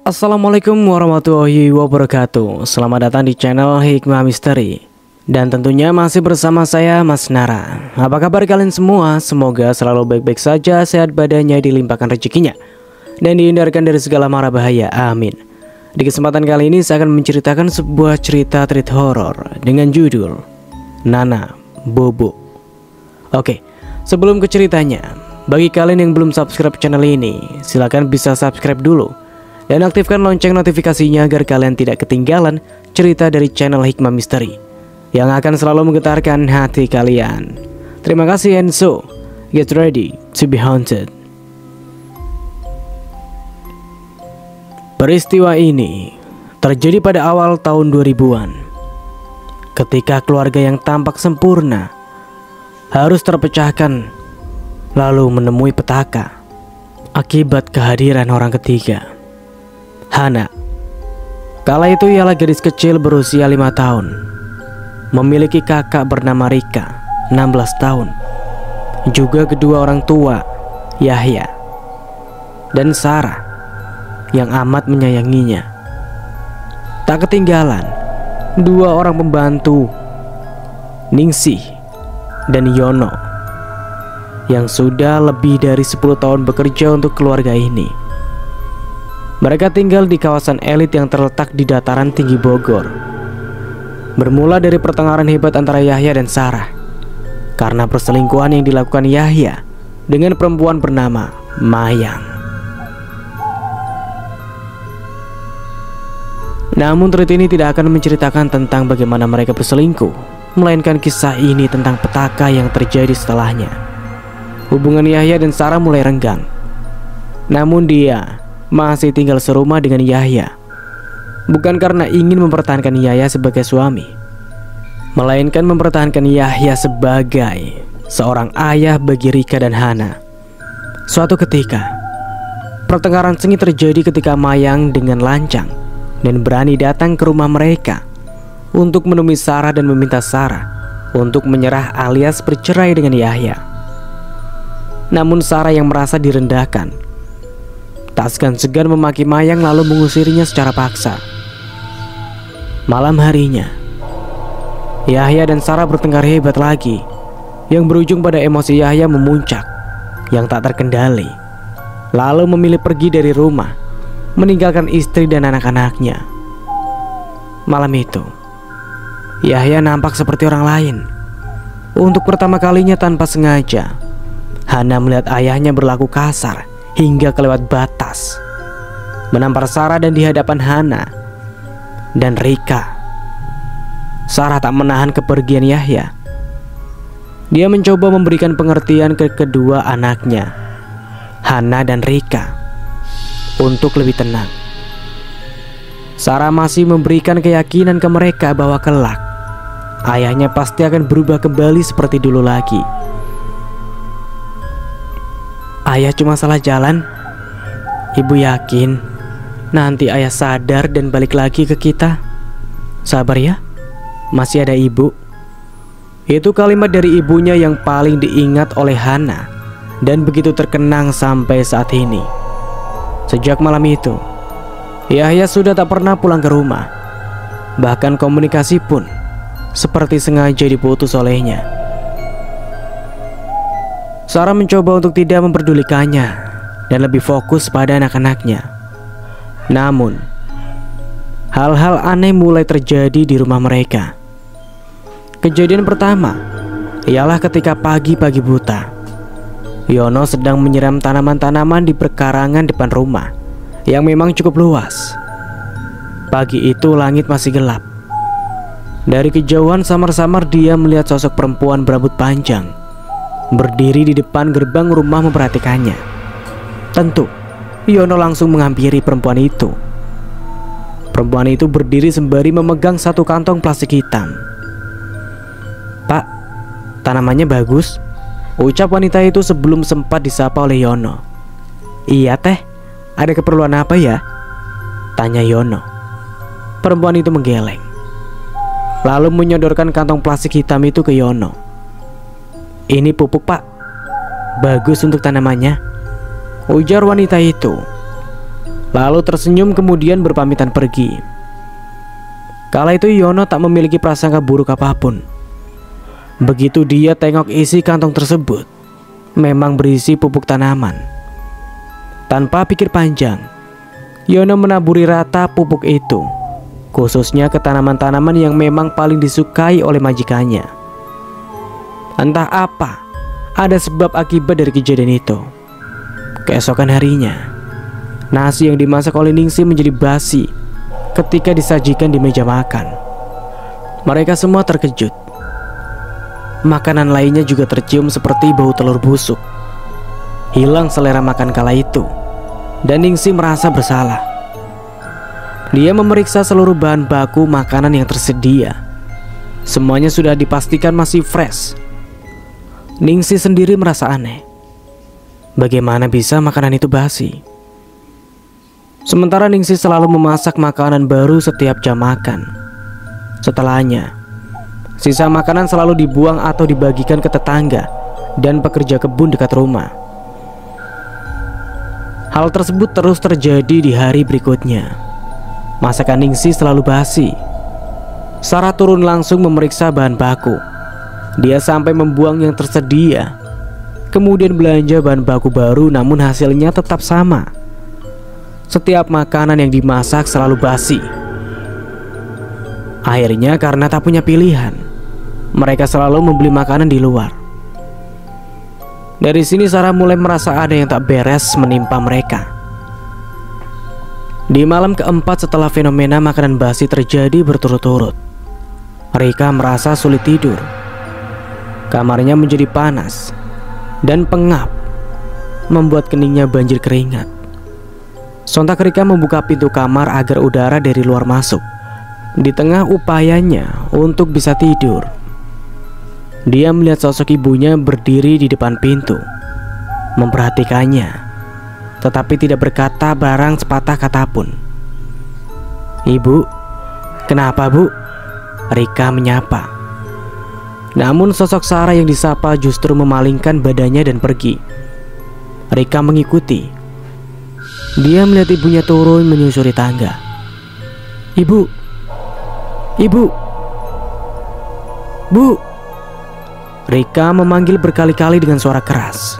Assalamualaikum warahmatullahi wabarakatuh. Selamat datang di channel Hikmah Misteri. Dan tentunya masih bersama saya Mas Nara. Apa kabar kalian semua? Semoga selalu baik-baik saja, sehat badannya, dilimpahkan rezekinya, dan dihindarkan dari segala mara bahaya, amin. Di kesempatan kali ini saya akan menceritakan sebuah cerita treat horor dengan judul Nana Bobo. Oke, sebelum ke ceritanya, bagi kalian yang belum subscribe channel ini, silahkan bisa subscribe dulu dan aktifkan lonceng notifikasinya agar kalian tidak ketinggalan cerita dari channel Hikmah Misteri yang akan selalu menggetarkan hati kalian. Terima kasih, and so get ready to be haunted. Peristiwa ini terjadi pada awal tahun 2000-an, ketika keluarga yang tampak sempurna harus terpecahkan lalu menemui petaka akibat kehadiran orang ketiga. Hana, kala itu ialah gadis kecil berusia 5 tahun, memiliki kakak bernama Rika, 16 tahun, juga kedua orang tua, Yahya dan Sarah, yang amat menyayanginya. Tak ketinggalan dua orang pembantu, Ningsih dan Yono, yang sudah lebih dari 10 tahun bekerja untuk keluarga ini. Mereka tinggal di kawasan elit yang terletak di dataran tinggi Bogor. Bermula dari pertengkaran hebat antara Yahya dan Sarah karena perselingkuhan yang dilakukan Yahya dengan perempuan bernama Mayang. Namun cerita ini tidak akan menceritakan tentang bagaimana mereka berselingkuh, melainkan kisah ini tentang petaka yang terjadi setelahnya. Hubungan Yahya dan Sarah mulai renggang. Namun dia masih tinggal serumah dengan Yahya, bukan karena ingin mempertahankan Yahya sebagai suami, melainkan mempertahankan Yahya sebagai seorang ayah bagi Rika dan Hana. Suatu ketika, pertengkaran sengit terjadi ketika Mayang dengan lancang dan berani datang ke rumah mereka untuk menemui Sarah dan meminta Sarah untuk menyerah alias bercerai dengan Yahya. Namun Sarah yang merasa direndahkan tak segan-segan memaki Mayang lalu mengusirnya secara paksa. Malam harinya, Yahya dan Sarah bertengkar hebat lagi, yang berujung pada emosi Yahya memuncak yang tak terkendali, lalu memilih pergi dari rumah, meninggalkan istri dan anak-anaknya. Malam itu, Yahya nampak seperti orang lain. Untuk pertama kalinya tanpa sengaja, Hana melihat ayahnya berlaku kasar hingga kelewat batas, menampar Sarah dan di hadapan Hana dan Rika. Sarah tak menahan kepergian Yahya. Dia mencoba memberikan pengertian ke kedua anaknya, Hana dan Rika, untuk lebih tenang. Sarah masih memberikan keyakinan ke mereka bahwa kelak ayahnya pasti akan berubah kembali seperti dulu lagi. Ayah cuma salah jalan. Ibu yakin nanti ayah sadar dan balik lagi ke kita. Sabar ya, masih ada ibu. Itu kalimat dari ibunya yang paling diingat oleh Hana dan begitu terkenang sampai saat ini. Sejak malam itu, Yahya sudah tak pernah pulang ke rumah. Bahkan komunikasi pun seperti sengaja diputus olehnya. Sarah mencoba untuk tidak memperdulikannya dan lebih fokus pada anak-anaknya. Namun, hal-hal aneh mulai terjadi di rumah mereka. Kejadian pertama ialah ketika pagi-pagi buta, Yono sedang menyiram tanaman-tanaman di perkarangan depan rumah yang memang cukup luas. Pagi itu langit masih gelap. Dari kejauhan samar-samar dia melihat sosok perempuan berambut panjang berdiri di depan gerbang rumah memperhatikannya. Tentu, Yono langsung menghampiri perempuan itu. Perempuan itu berdiri sembari memegang satu kantong plastik hitam. "Pak, tanamannya bagus," ucap wanita itu sebelum sempat disapa oleh Yono. "Iya teh, ada keperluan apa ya?" tanya Yono. Perempuan itu menggeleng, lalu menyodorkan kantong plastik hitam itu ke Yono. "Ini pupuk pak, bagus untuk tanamannya," ujar wanita itu. lalu tersenyum kemudian berpamitan pergi. Kala itu Yono tak memiliki prasangka buruk apapun. Begitu dia tengok isi kantong tersebut, memang berisi pupuk tanaman. Tanpa pikir panjang, Yono menaburi rata pupuk itu, khususnya ke tanaman-tanaman yang memang paling disukai oleh majikannya. Entah apa, ada sebab akibat dari kejadian itu. Keesokan harinya, nasi yang dimasak oleh Ningsih menjadi basi ketika disajikan di meja makan. Mereka semua terkejut. Makanan lainnya juga tercium seperti bau telur busuk. Hilang selera makan kala itu, dan Ningsih merasa bersalah. Dia memeriksa seluruh bahan baku makanan yang tersedia. Semuanya sudah dipastikan masih fresh. Ningsih sendiri merasa aneh. Bagaimana bisa makanan itu basi? Sementara Ningsih selalu memasak makanan baru setiap jam makan. Setelahnya, sisa makanan selalu dibuang atau dibagikan ke tetangga dan pekerja kebun dekat rumah. Hal tersebut terus terjadi di hari berikutnya. Masakan Ningsih selalu basi. Sarah turun langsung memeriksa bahan baku. Dia sampai membuang yang tersedia, kemudian belanja bahan baku baru, namun hasilnya tetap sama. Setiap makanan yang dimasak selalu basi. Akhirnya karena tak punya pilihan, mereka selalu membeli makanan di luar. Dari sini Sarah mulai merasa ada yang tak beres menimpa mereka. Di malam keempat setelah fenomena makanan basi terjadi berturut-turut, Rika merasa sulit tidur. Kamarnya menjadi panas dan pengap, membuat keningnya banjir keringat. Sontak Rika membuka pintu kamar agar udara dari luar masuk. Di tengah upayanya untuk bisa tidur, dia melihat sosok ibunya berdiri di depan pintu, memperhatikannya, tetapi tidak berkata barang sepatah kata pun. "Ibu, kenapa bu?" Rika menyapa. Namun sosok Sarah yang disapa justru memalingkan badannya dan pergi. Rika mengikuti. Dia melihat ibunya turun menyusuri tangga. "Ibu, ibu, bu!" Rika memanggil berkali-kali dengan suara keras.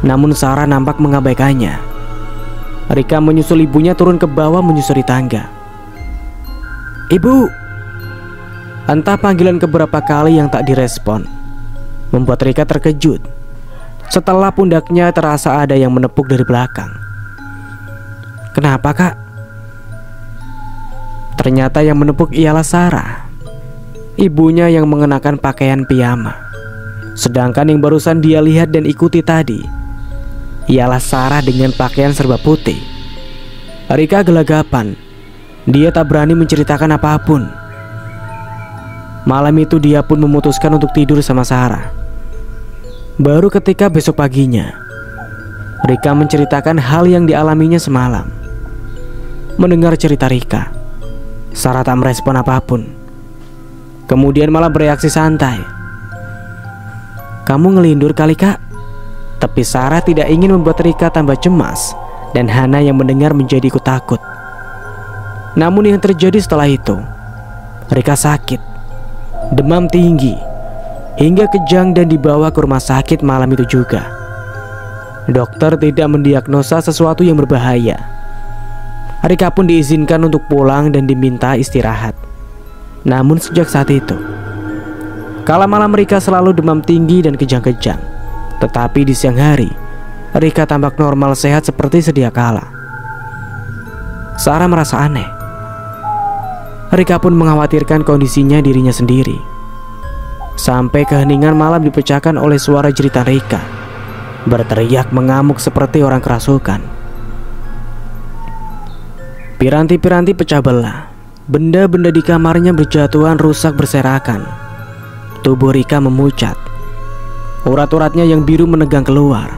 Namun Sarah nampak mengabaikannya. Rika menyusul ibunya turun ke bawah menyusuri tangga. "Ibu!" Entah panggilan keberapa kali yang tak direspon, membuat Rika terkejut setelah pundaknya terasa ada yang menepuk dari belakang. "Kenapa kak?" Ternyata yang menepuk ialah Sarah, ibunya yang mengenakan pakaian piyama. Sedangkan yang barusan dia lihat dan ikuti tadi ialah Sarah dengan pakaian serba putih. Rika gelagapan. Dia tak berani menceritakan apapun. Malam itu dia pun memutuskan untuk tidur sama Sarah. Baru ketika besok paginya, Rika menceritakan hal yang dialaminya semalam. Mendengar cerita Rika, Sarah tak merespon apapun. Kemudian malah bereaksi santai. "Kamu ngelindur kali kak?" Tapi Sarah tidak ingin membuat Rika tambah cemas, dan Hana yang mendengar menjadi ikut takut. Namun yang terjadi setelah itu, Rika sakit, demam tinggi, hingga kejang dan dibawa ke rumah sakit malam itu juga. Dokter tidak mendiagnosa sesuatu yang berbahaya. Rika pun diizinkan untuk pulang dan diminta istirahat. Namun sejak saat itu, kala malam Rika selalu demam tinggi dan kejang-kejang. Tetapi di siang hari, Rika tampak normal sehat seperti sedia kala. Sarah merasa aneh. Rika pun mengkhawatirkan kondisinya dirinya sendiri. Sampai keheningan malam dipecahkan oleh suara jeritan Rika, berteriak mengamuk seperti orang kerasukan. Piranti-piranti pecah belah. Benda-benda di kamarnya berjatuhan rusak berserakan. Tubuh Rika memucat. Urat-uratnya yang biru menegang keluar.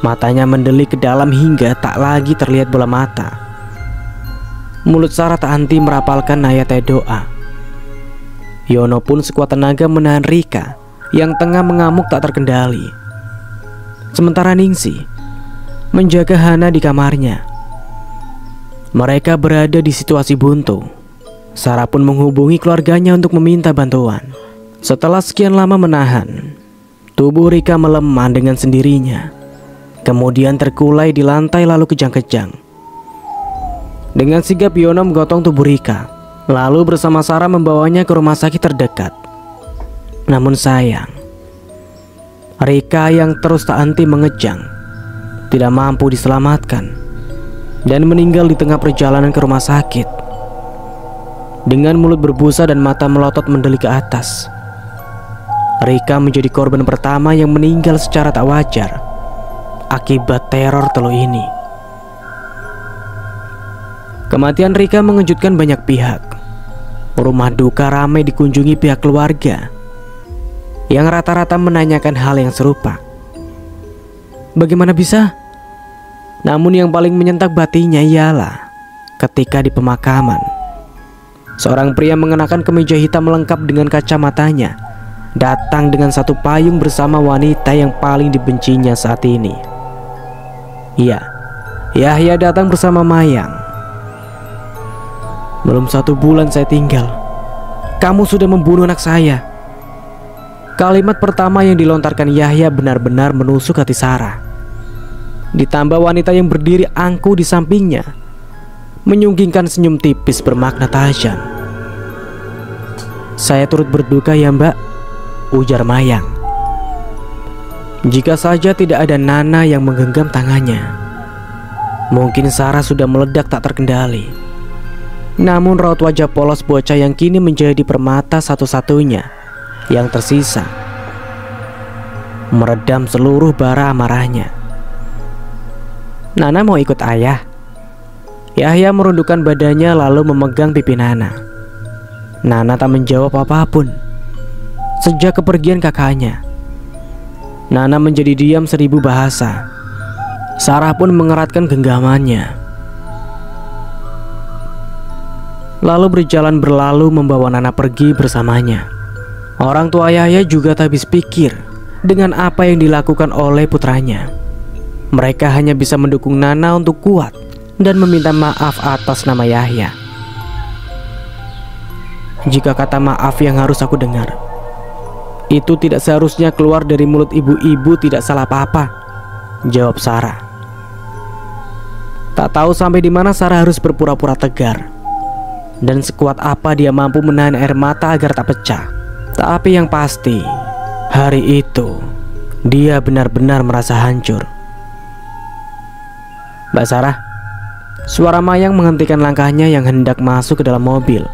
Matanya mendelik ke dalam hingga tak lagi terlihat bola mata. Mulut Sarah tak henti merapalkan ayat doa. Yono pun sekuat tenaga menahan Rika yang tengah mengamuk tak terkendali. Sementara Ningsih menjaga Hana di kamarnya. Mereka berada di situasi buntu. Sarah pun menghubungi keluarganya untuk meminta bantuan. Setelah sekian lama menahan, tubuh Rika melemah dengan sendirinya. Kemudian terkulai di lantai lalu kejang-kejang. Dengan sigap Yono menggotong tubuh Rika, lalu bersama Sarah membawanya ke rumah sakit terdekat. Namun sayang, Rika yang terus tak henti mengejang tidak mampu diselamatkan dan meninggal di tengah perjalanan ke rumah sakit. Dengan mulut berbusa dan mata melotot mendelik ke atas, Rika menjadi korban pertama yang meninggal secara tak wajar akibat teror telu ini. Kematian Rika mengejutkan banyak pihak. Rumah duka ramai dikunjungi pihak keluarga yang rata-rata menanyakan hal yang serupa. Bagaimana bisa? Namun yang paling menyentak batinnya ialah ketika di pemakaman, seorang pria mengenakan kemeja hitam lengkap dengan kacamatanya datang dengan satu payung bersama wanita yang paling dibencinya saat ini. Iya, Yahya datang bersama Mayang. Belum 1 bulan saya tinggal, kamu sudah membunuh anak saya. Kalimat pertama yang dilontarkan Yahya benar-benar menusuk hati Sarah. Ditambah wanita yang berdiri angkuh di sampingnya menyunggingkan senyum tipis bermakna tajam. Saya turut berduka ya Mbak, ujar Mayang. Jika saja tidak ada Nana yang menggenggam tangannya, mungkin Sarah sudah meledak tak terkendali. Namun raut wajah polos bocah yang kini menjadi permata satu-satunya yang tersisa meredam seluruh bara amarahnya. Nana mau ikut ayah? Yahya merundukkan badannya lalu memegang pipi Nana. Nana tak menjawab apapun. Sejak kepergian kakaknya, Nana menjadi diam 1000 bahasa. Sarah pun mengeratkan genggamannya. Lalu berjalan berlalu membawa Nana pergi bersamanya. Orang tua Yahya juga tak habis pikir dengan apa yang dilakukan oleh putranya. Mereka hanya bisa mendukung Nana untuk kuat dan meminta maaf atas nama Yahya. Jika kata maaf yang harus aku dengar, itu tidak seharusnya keluar dari mulut ibu-ibu, tidak salah apa-apa, jawab Sarah. Tak tahu sampai di mana Sarah harus berpura-pura tegar, dan sekuat apa dia mampu menahan air mata agar tak pecah. Tapi yang pasti, hari itu dia benar-benar merasa hancur. Mbak Sarah, suara Mayang menghentikan langkahnya yang hendak masuk ke dalam mobil.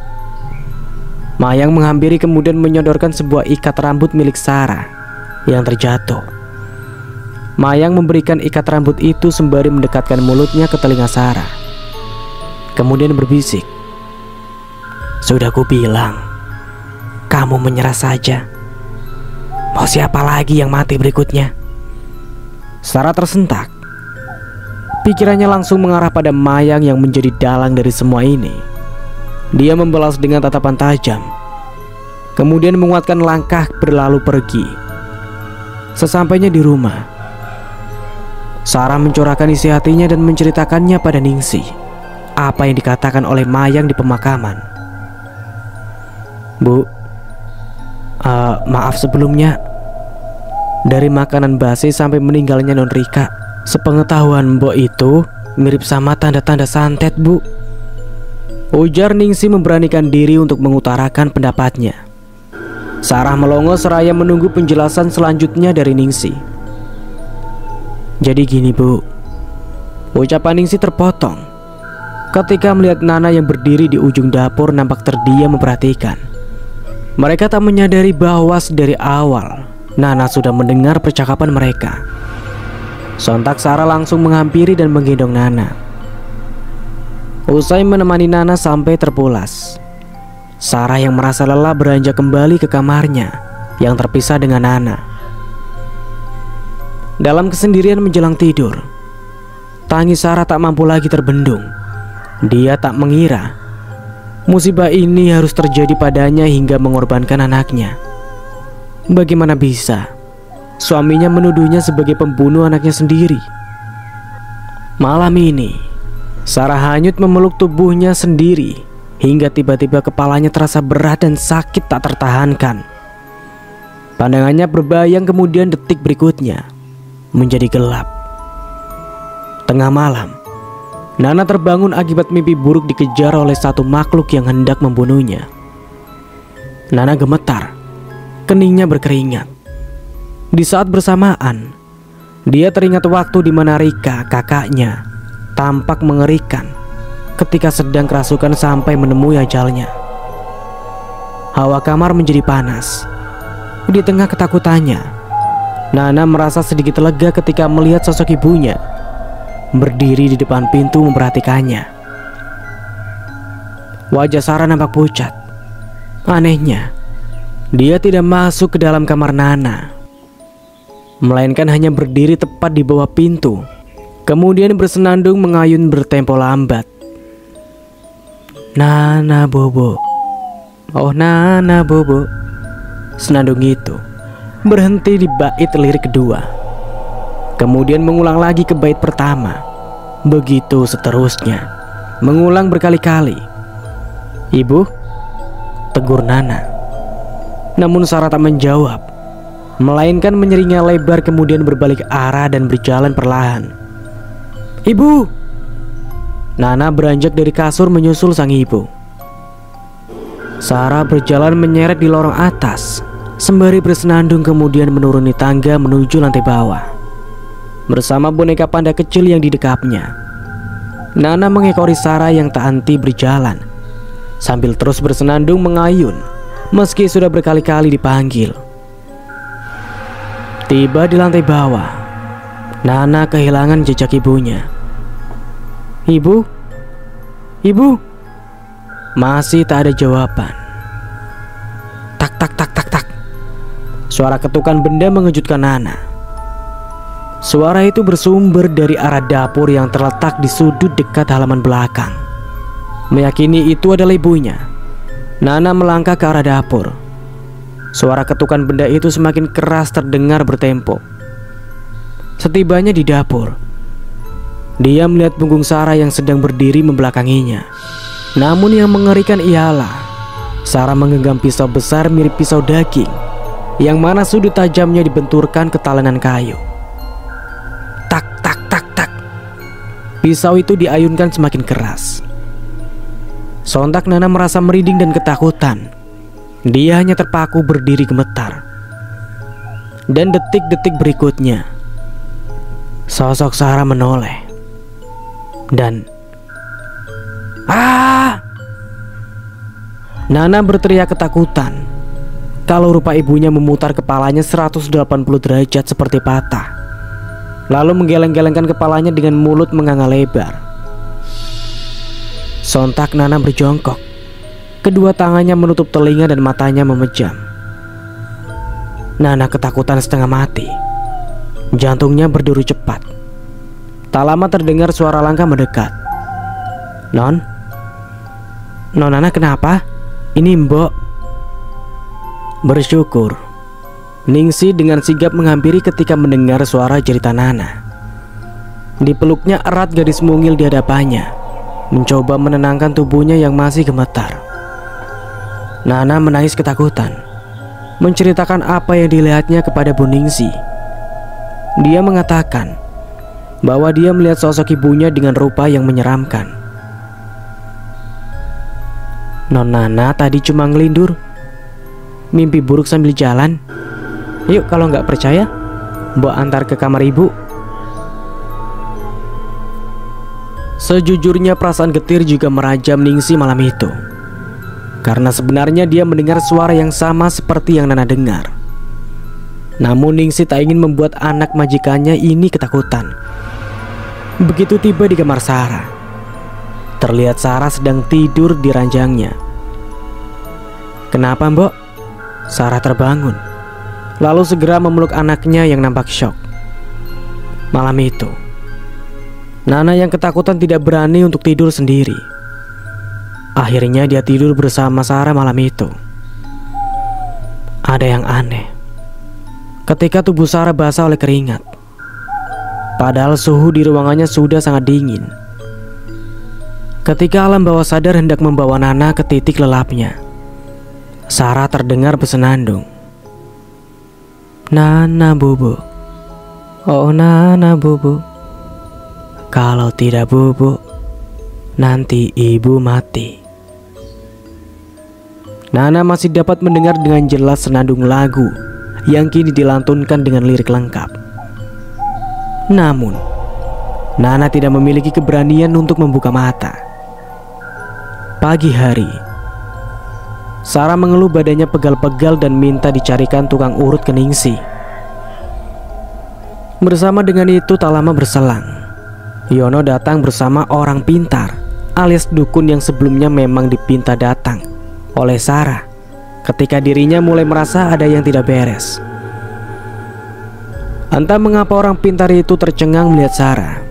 Mayang menghampiri kemudian menyodorkan sebuah ikat rambut milik Sarah yang terjatuh. Mayang memberikan ikat rambut itu sembari mendekatkan mulutnya ke telinga Sarah. Kemudian berbisik, "Sudah kubilang, kamu menyerah saja. Mau siapa lagi yang mati berikutnya?" Sarah tersentak. Pikirannya langsung mengarah pada Mayang yang menjadi dalang dari semua ini. Dia membalas dengan tatapan tajam, kemudian menguatkan langkah berlalu pergi. Sesampainya di rumah, Sarah mencurahkan isi hatinya dan menceritakannya pada Ningsih apa yang dikatakan oleh Mayang di pemakaman. "Bu, maaf sebelumnya. Dari makanan basi sampai meninggalnya Non Rika, sepengetahuan Mbok itu mirip sama tanda-tanda santet, Bu," ujar Ningsih memberanikan diri untuk mengutarakan pendapatnya. Sarah melongo seraya menunggu penjelasan selanjutnya dari Ningsih. "Jadi gini Bu," ucapan Ningsih terpotong ketika melihat Nana yang berdiri di ujung dapur nampak terdiam memperhatikan. Mereka tak menyadari bahwa dari awal Nana sudah mendengar percakapan mereka. Sontak Sarah langsung menghampiri dan menggendong Nana. Usai menemani Nana sampai terpulas, Sarah yang merasa lelah beranjak kembali ke kamarnya yang terpisah dengan Nana. Dalam kesendirian menjelang tidur, tangis Sarah tak mampu lagi terbendung. Dia tak mengira musibah ini harus terjadi padanya hingga mengorbankan anaknya. Bagaimana bisa suaminya menuduhnya sebagai pembunuh anaknya sendiri? Malam ini Sarah hanyut memeluk tubuhnya sendiri hingga tiba-tiba kepalanya terasa berat dan sakit tak tertahankan. Pandangannya berbayang, kemudian detik berikutnya menjadi gelap. Tengah malam, Nana terbangun akibat mimpi buruk dikejar oleh satu makhluk yang hendak membunuhnya. Nana gemetar, keningnya berkeringat. Di saat bersamaan, dia teringat waktu di mana Rika, kakaknya, tampak mengerikan ketika sedang kerasukan sampai menemui ajalnya. Hawa kamar menjadi panas. Di tengah ketakutannya, Nana merasa sedikit lega ketika melihat sosok ibunya berdiri di depan pintu memperhatikannya. Wajah Sarah nampak pucat. Anehnya, dia tidak masuk ke dalam kamar Nana, melainkan hanya berdiri tepat di bawah pintu, kemudian bersenandung mengayun bertempo lambat. Nana Bobo, oh Nana Bobo. Senandung itu berhenti di bait lirik kedua, kemudian mengulang lagi ke bait pertama. Begitu seterusnya, mengulang berkali-kali. Ibu, tegur Nana. Namun Sarah tak menjawab, melainkan menyeringai lebar kemudian berbalik arah dan berjalan perlahan. Ibu! Nana beranjak dari kasur menyusul sang ibu. Sarah berjalan menyeret di lorong atas sembari bersenandung, kemudian menuruni tangga menuju lantai bawah bersama boneka panda kecil yang didekapnya. Nana mengekori Sarah yang tak henti berjalan sambil terus bersenandung mengayun meski sudah berkali-kali dipanggil. Tiba di lantai bawah, Nana kehilangan jejak ibunya. Ibu? Ibu? Masih tak ada jawaban. Tak tak tak tak tak. Suara ketukan benda mengejutkan Nana. Suara itu bersumber dari arah dapur yang terletak di sudut dekat halaman belakang. Meyakini itu adalah ibunya, Nana melangkah ke arah dapur. Suara ketukan benda itu semakin keras terdengar bertempo. Setibanya di dapur, dia melihat punggung Sarah yang sedang berdiri membelakanginya. Namun yang mengerikan ialah Sarah menggenggam pisau besar mirip pisau daging, yang mana sudut tajamnya dibenturkan ke talenan kayu. Tak tak tak tak. Pisau itu diayunkan semakin keras. Sontak Nana merasa merinding dan ketakutan. Dia hanya terpaku berdiri gemetar. Dan detik-detik berikutnya, sosok Sarah menoleh. Dan Nana berteriak ketakutan. Kalau rupa ibunya memutar kepalanya 180 derajat seperti patah, lalu menggeleng-gelengkan kepalanya dengan mulut menganga lebar. Sontak Nana berjongkok. Kedua tangannya menutup telinga dan matanya memejam. Nana ketakutan setengah mati. Jantungnya berduru cepat. Tak lama terdengar suara langkah mendekat. Non? Non Nana kenapa? Ini Mbok. Bersyukur, Ningsi dengan sigap menghampiri ketika mendengar suara cerita Nana. Dipeluknya erat gadis mungil di hadapannya, mencoba menenangkan tubuhnya yang masih gemetar. Nana menangis ketakutan, menceritakan apa yang dilihatnya kepada Bu Ningsi. Dia mengatakan bahwa dia melihat sosok ibunya dengan rupa yang menyeramkan. Non Nana tadi cuma ngelindur, mimpi buruk sambil jalan. Yuk kalau nggak percaya, Mbok antar ke kamar ibu. Sejujurnya perasaan getir juga merajam Ningsi malam itu, karena sebenarnya dia mendengar suara yang sama seperti yang Nana dengar. Namun Ningsi tak ingin membuat anak majikannya ini ketakutan. Begitu tiba di kamar Sarah, terlihat Sarah sedang tidur di ranjangnya. Kenapa Mbok? Sarah terbangun, lalu segera memeluk anaknya yang nampak syok. Malam itu, Nana yang ketakutan tidak berani untuk tidur sendiri. Akhirnya dia tidur bersama Sarah malam itu. Ada yang aneh. Ketika tubuh Sarah basah oleh keringat, padahal suhu di ruangannya sudah sangat dingin. Ketika alam bawah sadar hendak membawa Nana ke titik lelapnya, Sarah terdengar bersenandung. Nana bubuk, oh Nana bubuk, kalau tidak bubuk, nanti ibu mati. Nana masih dapat mendengar dengan jelas senandung lagu yang kini dilantunkan dengan lirik lengkap. Namun, Nana tidak memiliki keberanian untuk membuka mata. Pagi hari, Sarah mengeluh badannya pegal-pegal dan minta dicarikan tukang urut ke Ningsi. Bersama dengan itu tak lama berselang, Yono datang bersama orang pintar alias dukun yang sebelumnya memang dipinta datang oleh Sarah ketika dirinya mulai merasa ada yang tidak beres. Entah mengapa orang pintar itu tercengang melihat Sarah.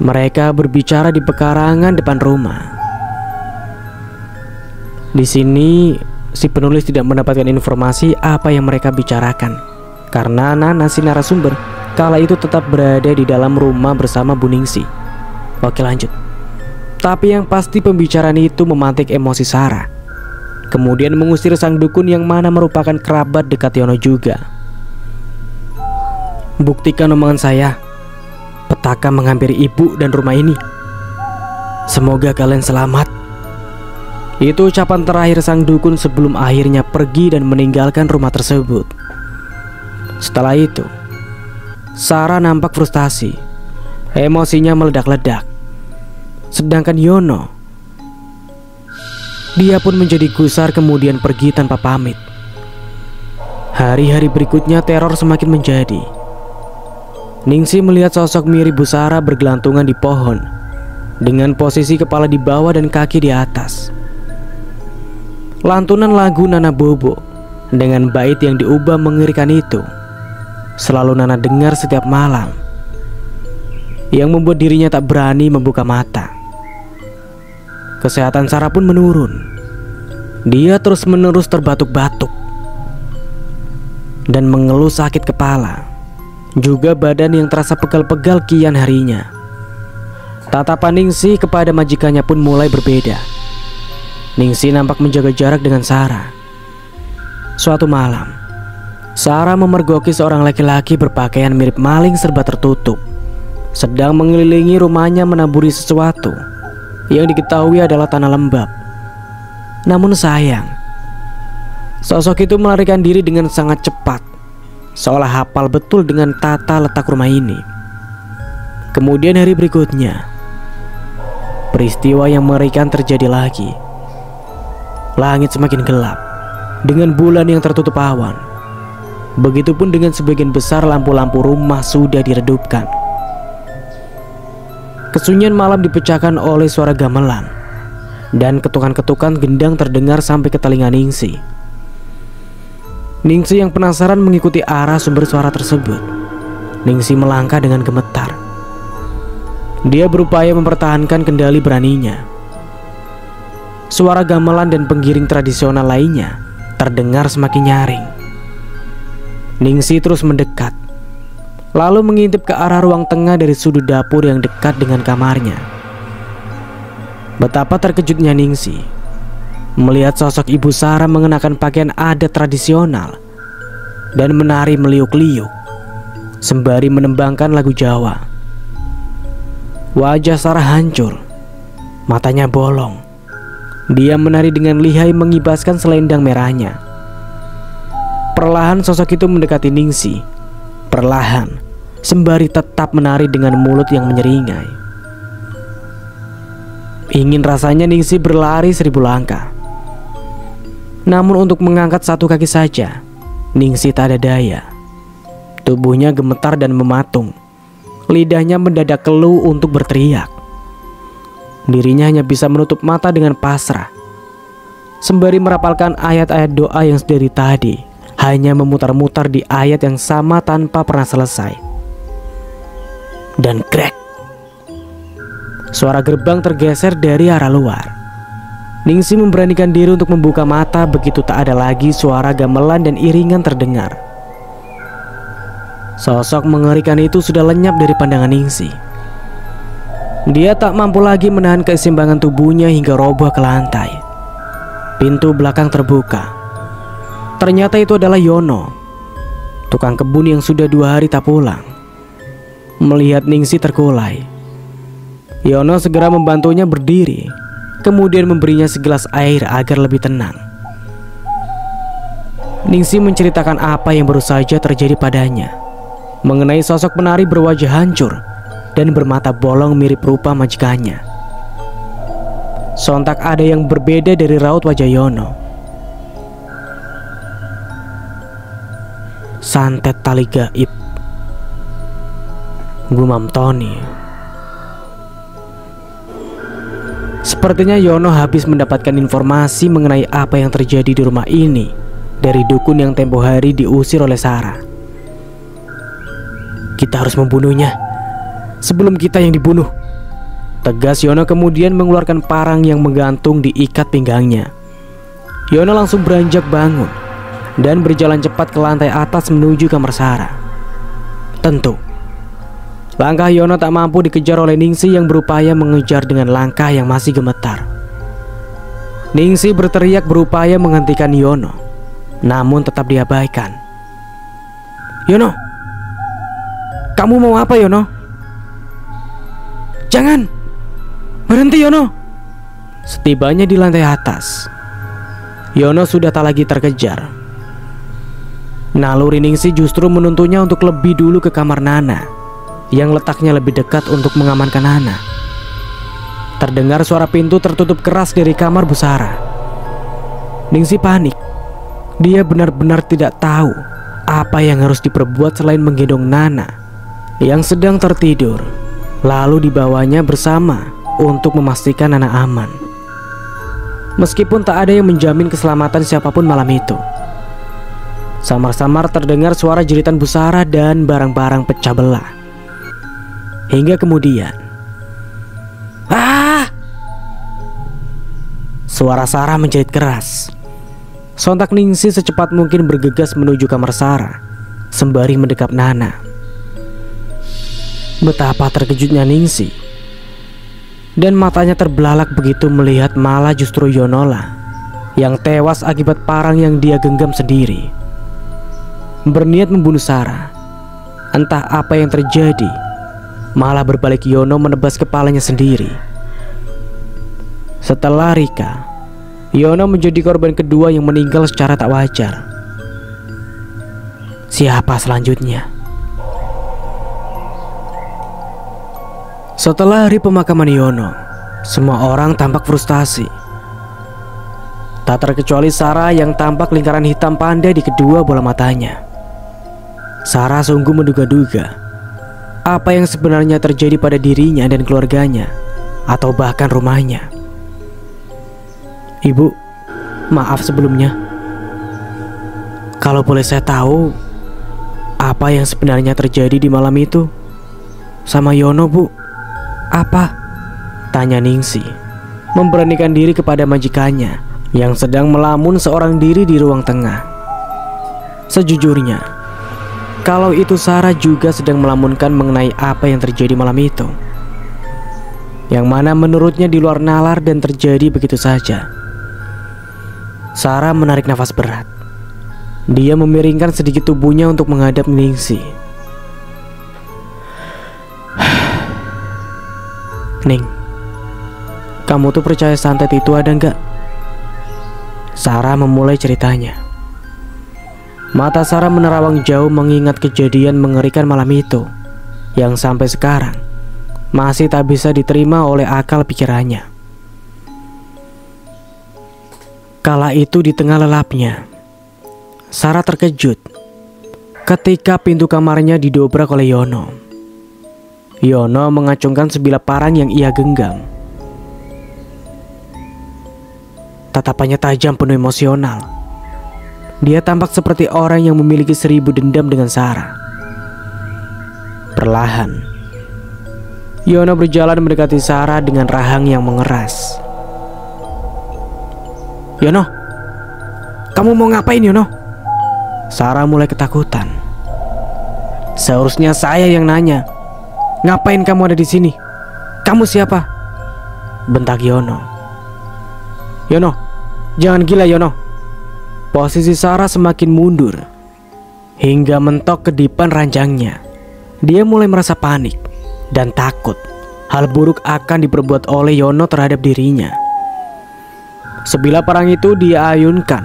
Mereka berbicara di pekarangan depan rumah. Di sini si penulis tidak mendapatkan informasi apa yang mereka bicarakan, karena Nana si narasumber kala itu tetap berada di dalam rumah bersama Bu Ningsi. Oke, lanjut. Tapi yang pasti pembicaraan itu memantik emosi Sarah, kemudian mengusir sang dukun yang mana merupakan kerabat dekat Yono juga. Buktikan omongan saya. Petaka menghampiri ibu dan rumah ini. Semoga kalian selamat. Itu ucapan terakhir sang dukun sebelum akhirnya pergi dan meninggalkan rumah tersebut. Setelah itu, Sarah nampak frustasi. Emosinya meledak-ledak. Sedangkan Yono, dia pun menjadi gusar kemudian pergi tanpa pamit. Hari-hari berikutnya teror semakin menjadi. Ningsi melihat sosok mirip Bu Sarah bergelantungan di pohon dengan posisi kepala di bawah dan kaki di atas. Lantunan lagu Nana Bobo dengan bait yang diubah mengerikan itu selalu Nana dengar setiap malam, yang membuat dirinya tak berani membuka mata. Kesehatan Sarah pun menurun. Dia terus-menerus terbatuk-batuk dan mengeluh sakit kepala, juga badan yang terasa pegal-pegal kian harinya. Tatapan Ningsi kepada majikannya pun mulai berbeda. Ningsi nampak menjaga jarak dengan Sarah. Suatu malam, Sarah memergoki seorang laki-laki berpakaian mirip maling serba tertutup, sedang mengelilingi rumahnya menaburi sesuatu yang diketahui adalah tanah lembab. Namun sayang, sosok itu melarikan diri dengan sangat cepat, seolah hafal betul dengan tata letak rumah ini. Kemudian hari berikutnya, peristiwa yang mengerikan terjadi lagi. Langit semakin gelap dengan bulan yang tertutup awan. Begitupun dengan sebagian besar lampu-lampu rumah sudah diredupkan. Kesunyian malam dipecahkan oleh suara gamelan dan ketukan-ketukan gendang terdengar sampai ke telinga Ningsi. Ningsi yang penasaran mengikuti arah sumber suara tersebut. Ningsi melangkah dengan gemetar. Dia berupaya mempertahankan kendali beraninya. Suara gamelan dan penggiring tradisional lainnya terdengar semakin nyaring. Ningsi terus mendekat, lalu mengintip ke arah ruang tengah dari sudut dapur yang dekat dengan kamarnya. Betapa terkejutnya Ningsi melihat sosok Ibu Sarah mengenakan pakaian adat tradisional dan menari meliuk-liuk sembari menembangkan lagu Jawa. Wajah Sarah hancur, matanya bolong. Dia menari dengan lihai mengibaskan selendang merahnya. Perlahan sosok itu mendekati Ningsi, perlahan, sembari tetap menari dengan mulut yang menyeringai. Ingin rasanya Ningsi berlari 1000 langkah. Namun untuk mengangkat satu kaki saja, Ningsi tak ada daya. Tubuhnya gemetar dan mematung. Lidahnya mendadak keluh untuk berteriak. Dirinya hanya bisa menutup mata dengan pasrah, sembari merapalkan ayat-ayat doa yang dari tadi hanya memutar-mutar di ayat yang sama tanpa pernah selesai. Dan krek, suara gerbang tergeser dari arah luar. Ningsi memberanikan diri untuk membuka mata begitu tak ada lagi suara gamelan dan iringan terdengar. Sosok mengerikan itu sudah lenyap dari pandangan Ningsi. Dia tak mampu lagi menahan keseimbangan tubuhnya hingga roboh ke lantai. Pintu belakang terbuka. Ternyata itu adalah Yono, tukang kebun yang sudah 2 hari tak pulang. Melihat Ningsih terkulai, Yono segera membantunya berdiri, kemudian memberinya segelas air agar lebih tenang. Ningsih menceritakan apa yang baru saja terjadi padanya, mengenai sosok penari berwajah hancur dan bermata bolong mirip rupa majikannya. Sontak ada yang berbeda dari raut wajah Yono. Santet tali gaib, gumam Tony. Sepertinya Yono habis mendapatkan informasi mengenai apa yang terjadi di rumah ini dari dukun yang tempo hari diusir oleh Sarah. Kita harus membunuhnya sebelum kita yang dibunuh, tegas Yono, kemudian mengeluarkan parang yang menggantung di ikat pinggangnya. Yono langsung beranjak bangun dan berjalan cepat ke lantai atas menuju kamar Sarah. Tentu langkah Yono tak mampu dikejar oleh Ningsih yang berupaya mengejar dengan langkah yang masih gemetar. Ningsih berteriak berupaya menghentikan Yono, namun tetap diabaikan. Yono, kamu mau apa Yono? Jangan, berhenti Yono. Setibanya di lantai atas, Yono sudah tak lagi terkejar. Naluri Ningsih justru menuntunnya untuk lebih dulu ke kamar Nana yang letaknya lebih dekat untuk mengamankan Nana. Terdengar suara pintu tertutup keras dari kamar Bu Sarah. Ningsih panik. Dia benar-benar tidak tahu apa yang harus diperbuat selain menggendong Nana yang sedang tertidur, lalu dibawanya bersama untuk memastikan Nana aman. Meskipun tak ada yang menjamin keselamatan siapapun malam itu, samar-samar terdengar suara jeritan Bu Sarah dan barang-barang pecah belah. Hingga kemudian, suara Sarah menjerit keras. Sontak Ningsih secepat mungkin bergegas menuju kamar Sarah sembari mendekap Nana. Betapa terkejutnya Ningsih, dan matanya terbelalak begitu melihat malah justru Yonola yang tewas akibat parang yang dia genggam sendiri. Berniat membunuh Sarah. Entah apa yang terjadi, malah berbalik Yono menebas kepalanya sendiri. Setelah Rika, Yono menjadi korban kedua yang meninggal secara tak wajar. Siapa selanjutnya? Setelah hari pemakaman Yono, semua orang tampak frustasi. Tak terkecuali Sarah yang tampak lingkaran hitam pandai di kedua bola matanya. Sarah sungguh menduga-duga apa yang sebenarnya terjadi pada dirinya dan keluarganya, atau bahkan rumahnya. Ibu, maaf sebelumnya. Kalau boleh saya tahu apa yang sebenarnya terjadi di malam itu sama Yono, Bu? Apa? Tanya Ningsih, memberanikan diri kepada majikannya yang sedang melamun seorang diri di ruang tengah. Sejujurnya, kalau itu Sarah juga sedang melamunkan mengenai apa yang terjadi malam itu, yang mana menurutnya di luar nalar dan terjadi begitu saja. Sarah menarik nafas berat. Dia memiringkan sedikit tubuhnya untuk menghadap Ningsih. Ning, kamu tuh percaya santet itu ada nggak? Sarah memulai ceritanya. Mata Sarah menerawang jauh mengingat kejadian mengerikan malam itu yang sampai sekarang masih tak bisa diterima oleh akal pikirannya. Kala itu di tengah lelapnya, Sarah terkejut ketika pintu kamarnya didobrak oleh Yono. Yono mengacungkan sebilah parang yang ia genggam. Tatapannya tajam penuh emosional. Dia tampak seperti orang yang memiliki 1000 dendam dengan Sarah. Perlahan, Yono berjalan mendekati Sarah dengan rahang yang mengeras. Yono, kamu mau ngapain Yono? Sarah mulai ketakutan. Seharusnya saya yang nanya. Ngapain kamu ada di sini? Kamu siapa? Bentak Yono. Yono, jangan gila Yono. Posisi Sarah semakin mundur hingga mentok kedipan ranjangnya. Dia mulai merasa panik dan takut hal buruk akan diperbuat oleh Yono terhadap dirinya. Sebilah parang itu dia ayunkan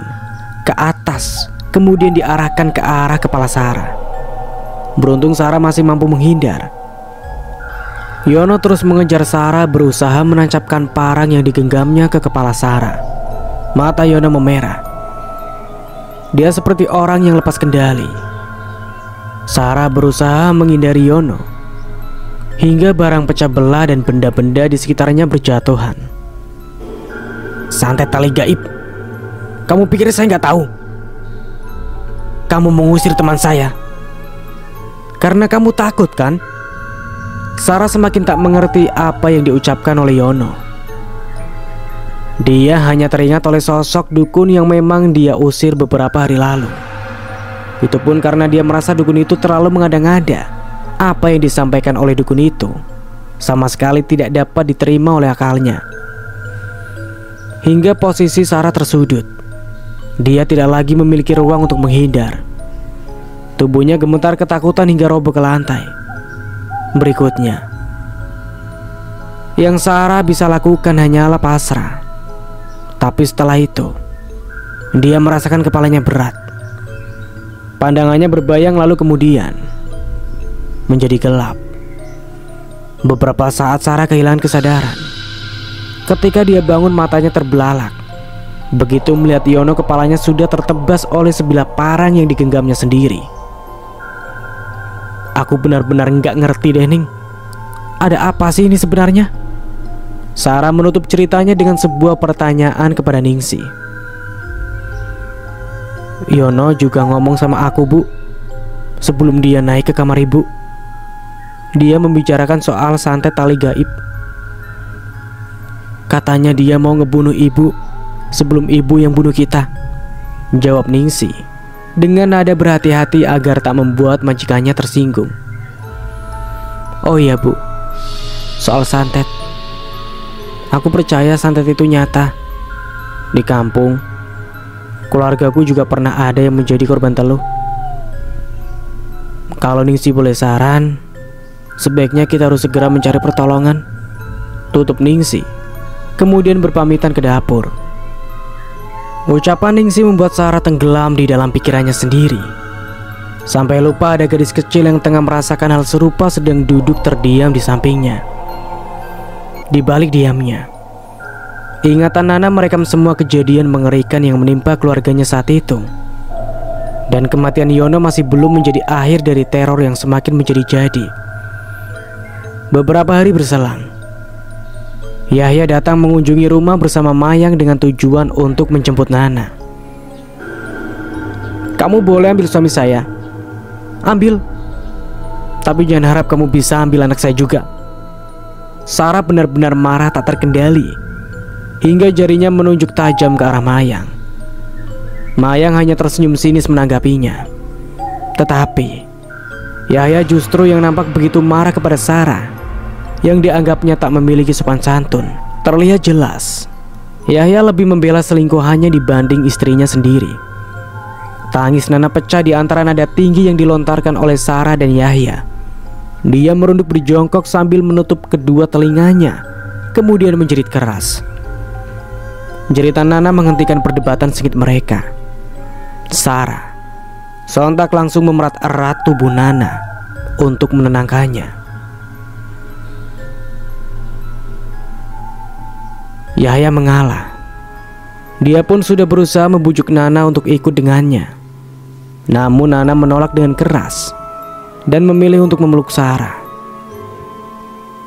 ke atas, kemudian diarahkan ke arah kepala Sarah. Beruntung Sarah masih mampu menghindar. Yono terus mengejar Sarah, berusaha menancapkan parang yang digenggamnya ke kepala Sarah. Mata Yono memerah. Dia seperti orang yang lepas kendali. Sarah berusaha menghindari Yono hingga barang pecah belah dan benda-benda di sekitarnya berjatuhan. Santet tali gaib, kamu pikir saya nggak tahu? Kamu mengusir teman saya karena kamu takut kan? Sarah semakin tak mengerti apa yang diucapkan oleh Yono. Dia hanya teringat oleh sosok dukun yang memang dia usir beberapa hari lalu. Itu pun karena dia merasa dukun itu terlalu mengada-ngada. Apa yang disampaikan oleh dukun itu sama sekali tidak dapat diterima oleh akalnya. Hingga posisi Sarah tersudut. Dia tidak lagi memiliki ruang untuk menghindar. Tubuhnya gemetar ketakutan hingga roboh ke lantai. Berikutnya, yang Sarah bisa lakukan hanyalah pasrah. Tapi setelah itu, dia merasakan kepalanya berat. Pandangannya berbayang lalu kemudian menjadi gelap. Beberapa saat Sarah kehilangan kesadaran. Ketika dia bangun, matanya terbelalak. Begitu melihat Yono, kepalanya sudah tertebas oleh sebilah parang yang digenggamnya sendiri. Aku benar-benar nggak ngerti deh, Ning. Ada apa sih ini sebenarnya? Sarah menutup ceritanya dengan sebuah pertanyaan kepada Ningsih. Yono juga ngomong sama aku, Bu, sebelum dia naik ke kamar Ibu. Dia membicarakan soal santet tali gaib. Katanya dia mau ngebunuh Ibu sebelum Ibu yang bunuh kita, jawab Ningsih dengan nada berhati-hati agar tak membuat majikannya tersinggung. Oh iya, Bu, soal santet, aku percaya santet itu nyata. Di kampung, keluargaku juga pernah ada yang menjadi korban teluh. Kalau Ningsih boleh saran, sebaiknya kita harus segera mencari pertolongan, tutup Ningsih, kemudian berpamitan ke dapur. Ucapan Ningsih membuat Sarah tenggelam di dalam pikirannya sendiri, sampai lupa ada gadis kecil yang tengah merasakan hal serupa sedang duduk terdiam di sampingnya. Di balik diamnya, ingatan Nana merekam semua kejadian mengerikan yang menimpa keluarganya saat itu. Dan kematian Yono masih belum menjadi akhir dari teror yang semakin menjadi-jadi. Beberapa hari berselang, Yahya datang mengunjungi rumah bersama Mayang dengan tujuan untuk menjemput Nana. Kamu boleh ambil suami saya. Ambil. Tapi jangan harap kamu bisa ambil anak saya juga. Sarah benar-benar marah tak terkendali, hingga jarinya menunjuk tajam ke arah Mayang. Mayang hanya tersenyum sinis menanggapinya. Tetapi Yahya justru yang nampak begitu marah kepada Sarah, yang dianggapnya tak memiliki sopan santun. Terlihat jelas Yahya lebih membela selingkuhannya dibanding istrinya sendiri. Tangis Nana pecah di antara nada tinggi yang dilontarkan oleh Sarah dan Yahya. Dia merunduk berjongkok sambil menutup kedua telinganya, kemudian menjerit keras. Jeritan Nana menghentikan perdebatan sengit mereka. Sarah sontak langsung memerat erat tubuh Nana untuk menenangkannya. Yahya mengalah. Dia pun sudah berusaha membujuk Nana untuk ikut dengannya. Namun Nana menolak dengan keras dan memilih untuk memeluk Sarah.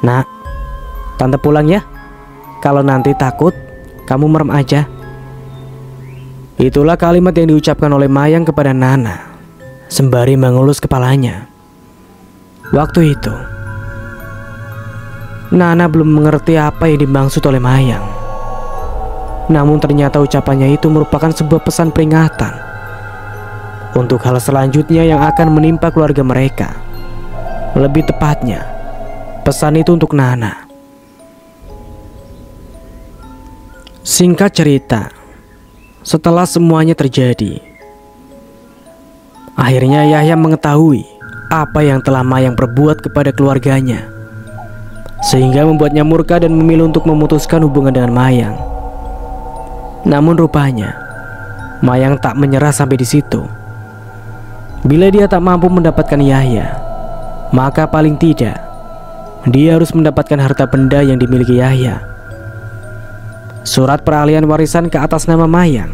Nak, tante pulang ya. Kalau nanti takut, kamu merem aja. Itulah kalimat yang diucapkan oleh Mayang kepada Nana sembari mengelus kepalanya. Waktu itu, Nana belum mengerti apa yang dimaksud oleh Mayang. Namun ternyata ucapannya itu merupakan sebuah pesan peringatan untuk hal selanjutnya yang akan menimpa keluarga mereka. Lebih tepatnya, pesan itu untuk Nana. Singkat cerita, setelah semuanya terjadi, akhirnya Yahya mengetahui apa yang telah Mayang perbuat kepada keluarganya, sehingga membuatnya murka dan memilih untuk memutuskan hubungan dengan Mayang. Namun rupanya Mayang tak menyerah sampai di situ. Bila dia tak mampu mendapatkan Yahya, maka paling tidak dia harus mendapatkan harta benda yang dimiliki Yahya. Surat peralihan warisan ke atas nama Mayang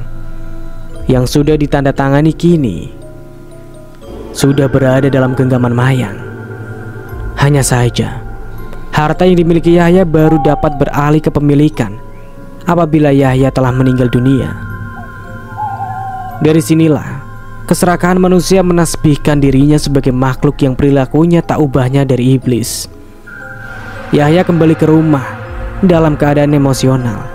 yang sudah ditandatangani kini sudah berada dalam genggaman Mayang. Hanya saja harta yang dimiliki Yahya baru dapat beralih ke pemilikan apabila Yahya telah meninggal dunia. Dari sinilah keserakahan manusia menasbihkan dirinya sebagai makhluk yang perilakunya tak ubahnya dari iblis. Yahya kembali ke rumah dalam keadaan emosional.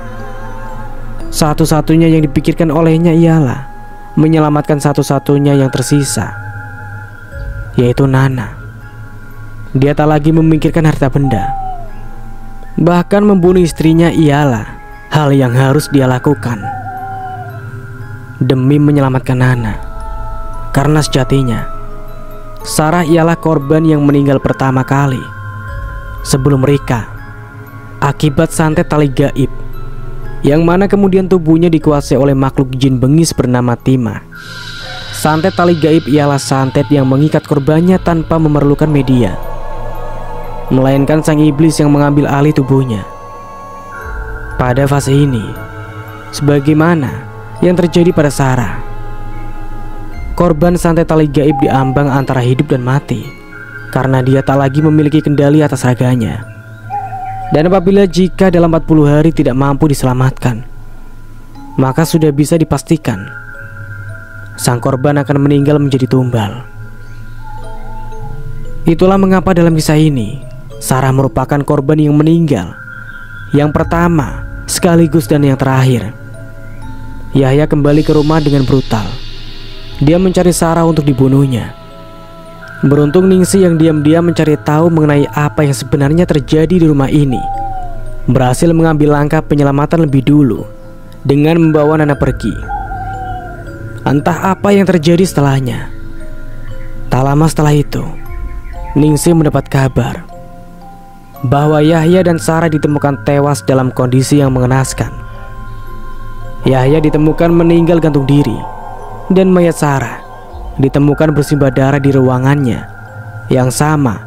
Satu-satunya yang dipikirkan olehnya ialah menyelamatkan satu-satunya yang tersisa, yaitu Nana. Dia tak lagi memikirkan harta benda. Bahkan membunuh istrinya ialah hal yang harus dia lakukan demi menyelamatkan Nana. Karena sejatinya Sarah ialah korban yang meninggal pertama kali sebelum Rika akibat santet tali gaib, yang mana kemudian tubuhnya dikuasai oleh makhluk jin bengis bernama Tima. Santet tali gaib ialah santet yang mengikat korbannya tanpa memerlukan media, melainkan sang iblis yang mengambil alih tubuhnya. Pada fase ini, sebagaimana yang terjadi pada Sarah, korban santet tali gaib diambang antara hidup dan mati karena dia tak lagi memiliki kendali atas raganya. Dan apabila jika dalam 40 hari tidak mampu diselamatkan, maka sudah bisa dipastikan sang korban akan meninggal menjadi tumbal. Itulah mengapa dalam kisah ini Sarah merupakan korban yang meninggal yang pertama sekaligus dan yang terakhir. Yahya kembali ke rumah dengan brutal. Dia mencari Sarah untuk dibunuhnya. Beruntung Ningsih yang diam-diam mencari tahu mengenai apa yang sebenarnya terjadi di rumah ini berhasil mengambil langkah penyelamatan lebih dulu dengan membawa Nana pergi. Entah apa yang terjadi setelahnya. Tak lama setelah itu, Ningsih mendapat kabar bahwa Yahya dan Sarah ditemukan tewas dalam kondisi yang mengenaskan. Yahya ditemukan meninggal gantung diri, dan mayat Sarah ditemukan bersimbah darah di ruangannya yang sama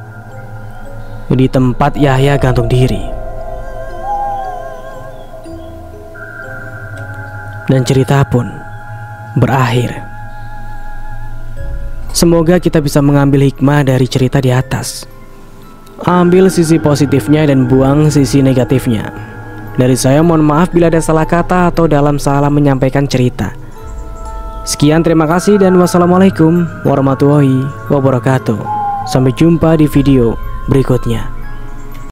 di tempat Yahya gantung diri. Dan cerita pun berakhir. Semoga kita bisa mengambil hikmah dari cerita di atas. Ambil sisi positifnya dan buang sisi negatifnya. Dari saya mohon maaf bila ada salah kata atau dalam salah menyampaikan cerita. Sekian, terima kasih dan wassalamualaikum warahmatullahi wabarakatuh. Sampai jumpa di video berikutnya.